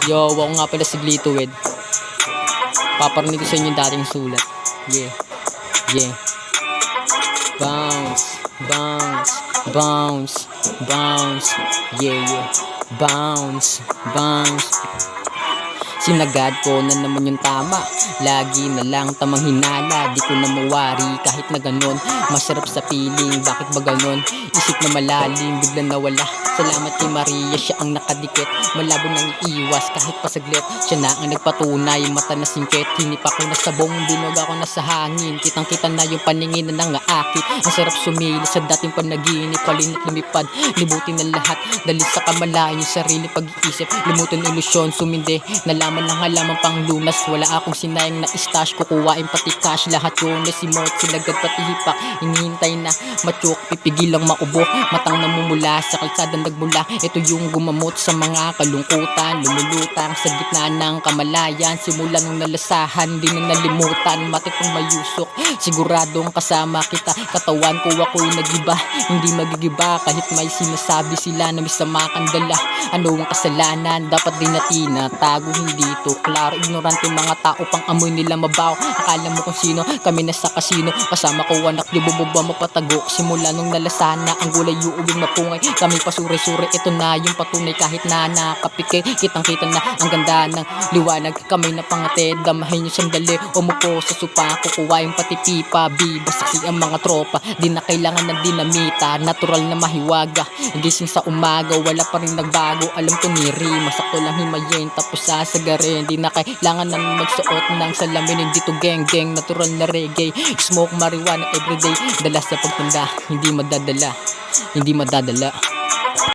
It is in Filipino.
Yo, ako nga pala si Glitowed. Paparinig ko sa inyo yung dating sulat. Yeah. Yeah. Bounce. Bounce. Bounce. Bounce. Yeah, yeah. Bounce. Bounce. Sinagad ko na naman yung tama. Lagi na lang tamang hinala. Di ko na mawari kahit na ganon. Masarap sa piling, bakit ba ganon? Isip na malalim, bigla nawala. Salamat kay Maria, siya ang nakadikit. Malabo nang iiwas kahit pasaglit. Siya na ang nagpatunay, mata na singkit. Hinip ako na sabong, binog ako na sa hangin. Kitang kita na yung paningin na nangaakit. Ang sarap sumili sa dating panaginip. Palinit lumipad, libutin na lahat. Dali sa kamalayan yung sarili pag-iisip. Limutin ilusyon, sumindi. Nalaman ng halaman pang lunas. Wala akong sinayang na stash, kukuwain pati cash. Lahat yun na si Mort, silagad pati hipak. Hinihintay na matyok, pipigil lang maubo. Matang namumula sa kalsadang nagmula. Ito yung gumamot sa mga kalungkutan. Lumulutang sa gitna ng kamalayan. Simula nung nalasahan, di na nalimutan. Matik kong mayusok, siguradong kasama kita. Katawan ko ako'y nagiba, hindi magigiba. Kahit may sinasabi sila na may sama kang dala. Ano ang kasalanan? Dapat din na tinatago, hindi to klaro. Ignorante mga tao, pang amoy nila mabaw. Akala mo kung sino, kami nasa kasino. Kasama ko anak, di bubaba mapatago. Simula nung nalasana, ang gulay uubing mapungay. Kami pasuri-suri, ito na yung patunay. Kahit na nakapikit, kitang-kita na ang ganda ng liwanag. Kami na pangatid, damahin nyo sandali. Umupo sa supa, kukuwain pati pipa. Biba saksi ang mga tropa, di na kailangan ng dinamita. Natural na mahiwaga, gising sa umaga, wala pa rin nagbago. Alam ko ni Rima, sakto lang himayin, tapos sasagarin. Di na kailangan na magsuot ng salamin. Hindi to geng-geng, natural na reggae. Smoke marijuana everyday, dala sa pagtanda, hindi madadala. Hindi madadala.